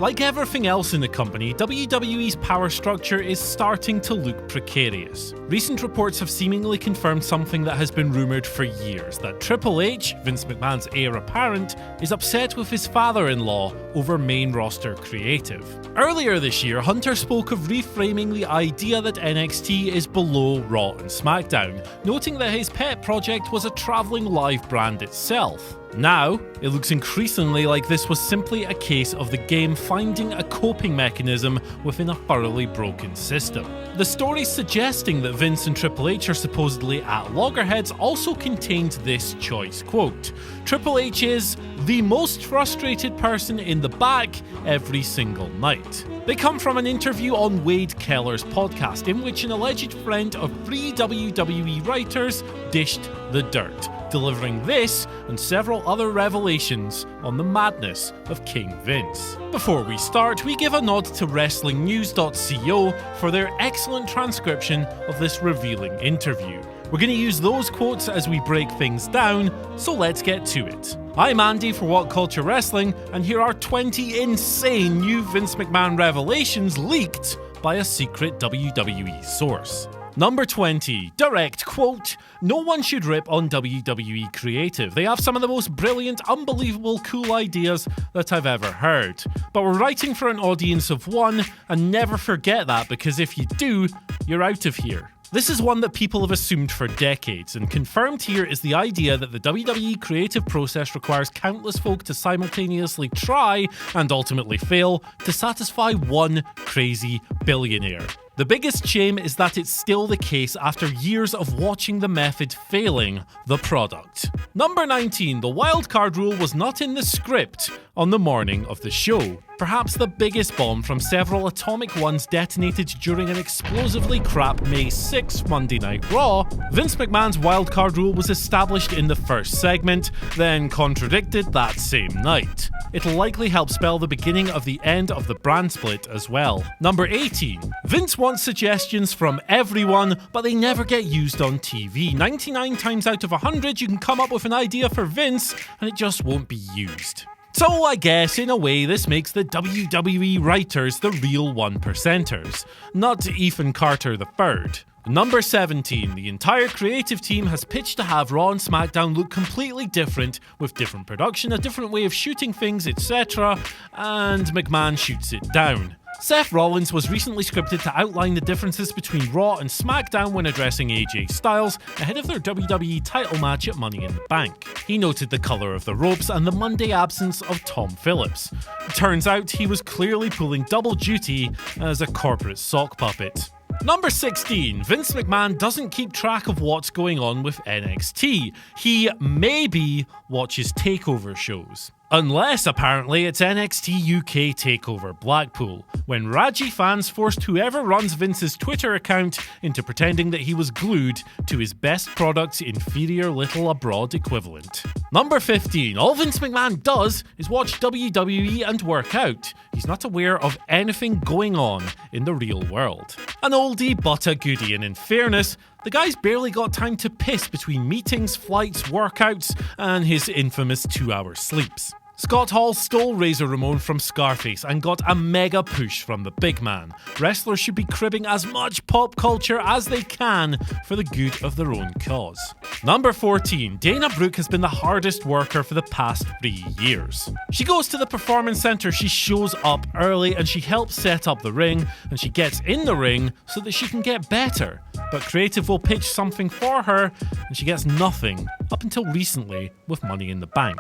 Like everything else in the company, WWE's power structure is starting to look precarious. Recent reports have seemingly confirmed something that has been rumoured for years, that Triple H, Vince McMahon's heir apparent, is upset with his father-in-law over main roster creative. Earlier this year, Hunter spoke of reframing the idea that NXT is below Raw and SmackDown, noting that his pet project was a travelling live brand itself. Now, it looks increasingly like this was simply a case of the game finding a coping mechanism within a thoroughly broken system. The stories suggesting that Vince and Triple H are supposedly at loggerheads also contained this choice quote: "Triple H is the most frustrated person in the back every single night." They come from an interview on Wade Keller's podcast, in which an alleged friend of 3 WWE writers dished the dirt, delivering this and several other revelations on the madness of King Vince. Before we start, we give a nod to WrestlingNews.co for their excellent transcription of this revealing interview. We're going to use those quotes as we break things down, so let's get to it. I'm Andy for WhatCulture Wrestling, and here are 20 insane new Vince McMahon revelations leaked by a secret WWE source. Number 20, direct quote: "No one should rip on WWE creative. They have some of the most brilliant, unbelievable, cool ideas that I've ever heard. But we're writing for an audience of one, and never forget that, because if you do, you're out of here." This is one that people have assumed for decades, and confirmed here is the idea that the WWE creative process requires countless folk to simultaneously try, and ultimately fail, to satisfy one crazy billionaire. The biggest shame is that it's still the case after years of watching the method failing the product. Number 19, the Wildcard Rule was not in the script on the morning of the show. Perhaps the biggest bomb from several atomic ones detonated during an explosively crap May 6 Monday Night Raw, Vince McMahon's Wildcard Rule was established in the first segment, then contradicted that same night. It'll likely help spell the beginning of the end of the brand split as well. Number 18, Vince wants suggestions from everyone, but they never get used on TV. 99 times out of 100 you can come up with an idea for Vince and it just won't be used. So I guess in a way this makes the WWE writers the real 1%ers, not Ethan Carter III. Number 17, the entire creative team has pitched to have Raw and SmackDown look completely different, with different production, a different way of shooting things, etc., and McMahon shoots it down. Seth Rollins was recently scripted to outline the differences between Raw and SmackDown when addressing AJ Styles ahead of their WWE title match at Money in the Bank. He noted the colour of the ropes and the Monday absence of Tom Phillips. Turns out he was clearly pulling double duty as a corporate sock puppet. Number 16, Vince McMahon doesn't keep track of what's going on with NXT. He maybe watches takeover shows. Unless, apparently, it's NXT UK TakeOver Blackpool, when Raji fans forced whoever runs Vince's Twitter account into pretending that he was glued to his best product's inferior little abroad equivalent. Number 15, all Vince McMahon does is watch WWE and work out. He's not aware of anything going on in the real world. An oldie but a goodie, and in fairness, the guy's barely got time to piss between meetings, flights, workouts, and his infamous 2-hour sleeps. Scott Hall stole Razor Ramon from Scarface and got a mega push from the big man. Wrestlers should be cribbing as much pop culture as they can for the good of their own cause. Number 14, Dana Brooke has been the hardest worker for the past 3 years. She goes to the performance center, she shows up early, and she helps set up the ring, and she gets in the ring so that she can get better. But creative will pitch something for her, and she gets nothing, up until recently with Money in the Bank.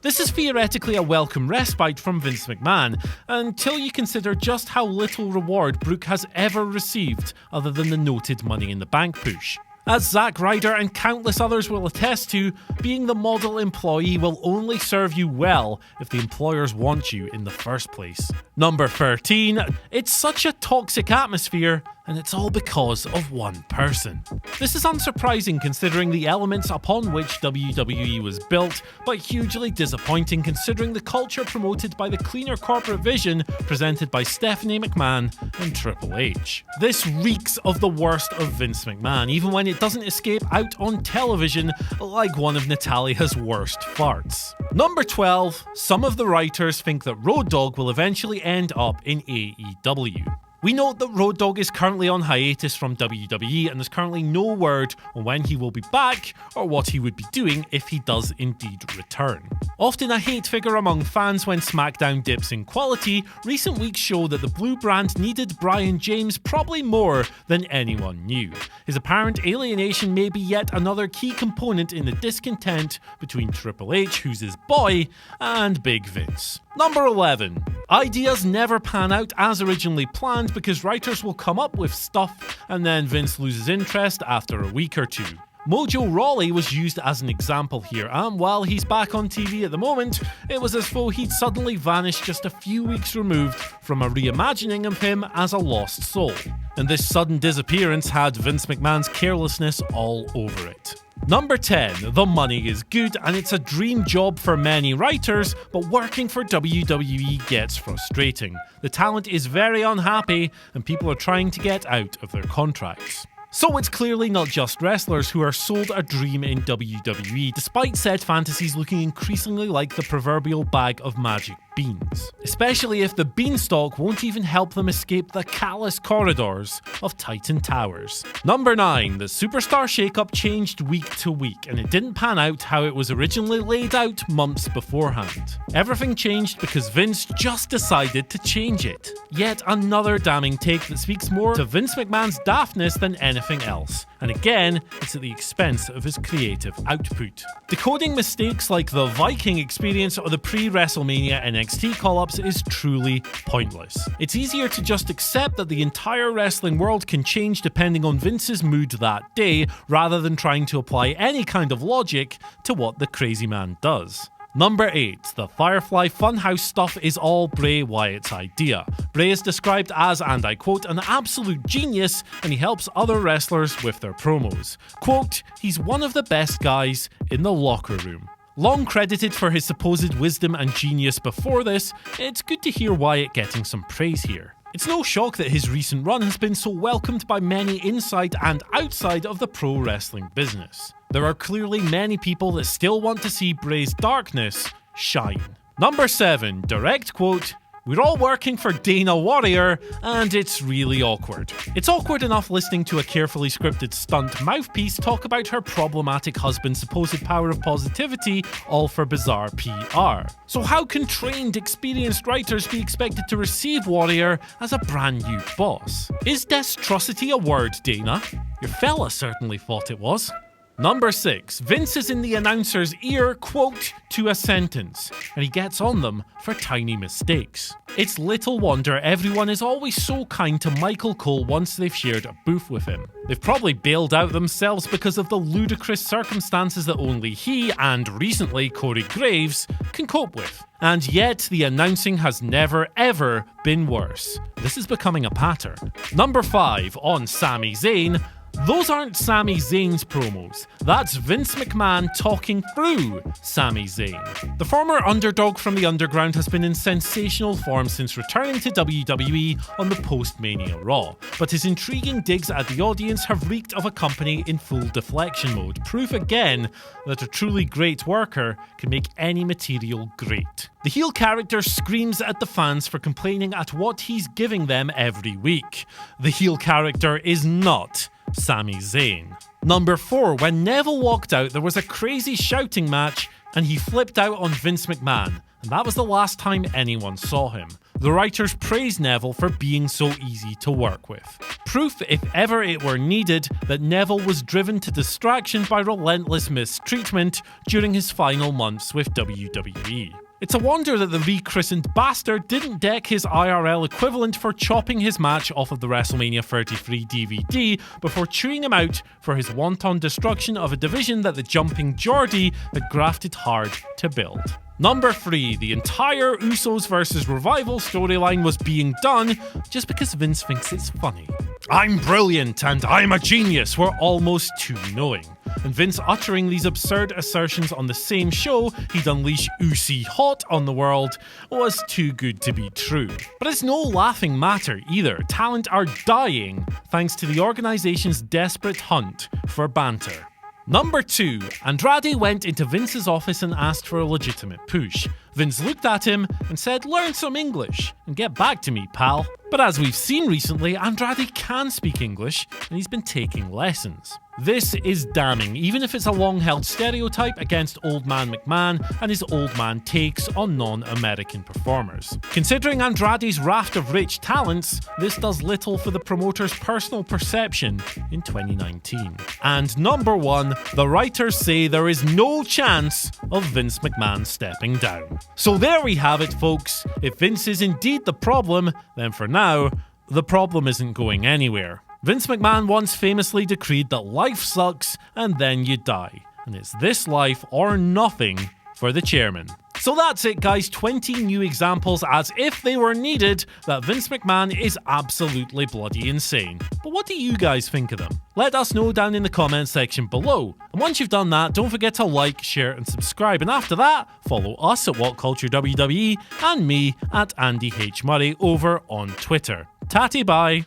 This is theoretically a welcome respite from Vince McMahon, until you consider just how little reward Brooke has ever received other than the noted Money in the Bank push. As Zack Ryder and countless others will attest to, being the model employee will only serve you well if the employers want you in the first place. Number 13, it's such a toxic atmosphere, and it's all because of one person. This is unsurprising considering the elements upon which WWE was built, but hugely disappointing considering the culture promoted by the cleaner corporate vision presented by Stephanie McMahon and Triple H. This reeks of the worst of Vince McMahon, even when it it doesn't escape out on television like one of Natalia's worst farts. Number 12, some of the writers think that Road Dogg will eventually end up in AEW. We note that Road Dogg is currently on hiatus from WWE and there's currently no word on when he will be back or what he would be doing if he does indeed return. Often a hate figure among fans when SmackDown dips in quality, recent weeks show that the blue brand needed Brian James probably more than anyone knew. His apparent alienation may be yet another key component in the discontent between Triple H, who's his boy, and Big Vince. Number 11. Ideas never pan out as originally planned because writers will come up with stuff and then Vince loses interest after a week or two. Mojo Rowley was used as an example here, and while he's back on TV at the moment, it was as though he'd suddenly vanished just a few weeks removed from a reimagining of him as a lost soul. And this sudden disappearance had Vince McMahon's carelessness all over it. Number 10. The money is good and it's a dream job for many writers, but working for WWE gets frustrating. The talent is very unhappy and people are trying to get out of their contracts. So it's clearly not just wrestlers who are sold a dream in WWE, despite said fantasies looking increasingly like the proverbial bag of magic beans. Especially if the beanstalk won't even help them escape the callous corridors of Titan Towers. Number 9. The superstar shakeup changed week to week, and it didn't pan out how it was originally laid out months beforehand. Everything changed because Vince just decided to change it. Yet another damning take that speaks more to Vince McMahon's daftness than anything else. And again, it's at the expense of his creative output. Decoding mistakes like the Viking experience or the pre-WrestleMania NXT call-ups is truly pointless. It's easier to just accept that the entire wrestling world can change depending on Vince's mood that day, rather than trying to apply any kind of logic to what the crazy man does. Number 8. The Firefly Funhouse stuff is all Bray Wyatt's idea. Bray is described as, and I quote, an absolute genius, and he helps other wrestlers with their promos. Quote, he's one of the best guys in the locker room. Long credited for his supposed wisdom and genius before this, it's good to hear Wyatt getting some praise here. It's no shock that his recent run has been so welcomed by many inside and outside of the pro wrestling business. There are clearly many people that still want to see Bray's darkness shine. Number 7. Direct quote, we're all working for Deana Warrior, and it's really awkward. It's awkward enough listening to a carefully scripted stunt mouthpiece talk about her problematic husband's supposed power of positivity, all for bizarre PR. So how can trained, experienced writers be expected to receive Warrior as a brand new boss? Is destrosity a word, Deana? Your fella certainly thought it was. Number 6. Vince is in the announcer's ear, quote, to a sentence, and he gets on them for tiny mistakes. It's little wonder everyone is always so kind to Michael Cole once they've shared a booth with him. They've probably bailed out themselves because of the ludicrous circumstances that only he, and recently Corey Graves, can cope with. And yet, the announcing has never ever been worse. This is becoming a pattern. Number 5. On Sami Zayn, those aren't Sami Zayn's promos. That's Vince McMahon talking through Sami Zayn. The former underdog from the underground has been in sensational form since returning to WWE on the post-Mania Raw, but his intriguing digs at the audience have reeked of a company in full deflection mode, proof again that a truly great worker can make any material great. The heel character screams at the fans for complaining at what he's giving them every week. The heel character is not Sami Zayn. Number 4. When Neville walked out, there was a crazy shouting match and he flipped out on Vince McMahon, and that was the last time anyone saw him. The writers praised Neville for being so easy to work with. Proof, if ever it were needed, that Neville was driven to distraction by relentless mistreatment during his final months with WWE. It's a wonder that the rechristened bastard didn't deck his IRL equivalent for chopping his match off of the WrestleMania 33 DVD before chewing him out for his wanton destruction of a division that the jumping Geordie had grafted hard to build. Number 3, the entire Usos vs Revival storyline was being done just because Vince thinks it's funny. I'm brilliant and I'm a genius were almost too knowing. And Vince uttering these absurd assertions on the same show he'd unleash Usi Hot on the world was too good to be true. But it's no laughing matter either. Talent are dying thanks to the organization's desperate hunt for banter. Number 2, Andrade went into Vince's office and asked for a legitimate push. Vince looked at him and said, "Learn some English and get back to me, pal." But as we've seen recently, Andrade can speak English and he's been taking lessons. This is damning, even if it's a long-held stereotype against Old Man McMahon and his old man takes on non-American performers. Considering Andrade's raft of rich talents, this does little for the promoter's personal perception in 2019. And number 1, the writers say there is no chance of Vince McMahon stepping down. So there we have it, folks. If Vince is indeed the problem, then for now, the problem isn't going anywhere. Vince McMahon once famously decreed that life sucks and then you die. And it's this life or nothing for the chairman. So that's it, guys. 20 new examples, as if they were needed, that Vince McMahon is absolutely bloody insane. But what do you guys think of them? Let us know down in the comments section below. And once you've done that, don't forget to like, share and subscribe. And after that, follow us at WhatCulture WWE and me at Andy H. Murray over on Twitter. Tatty bye.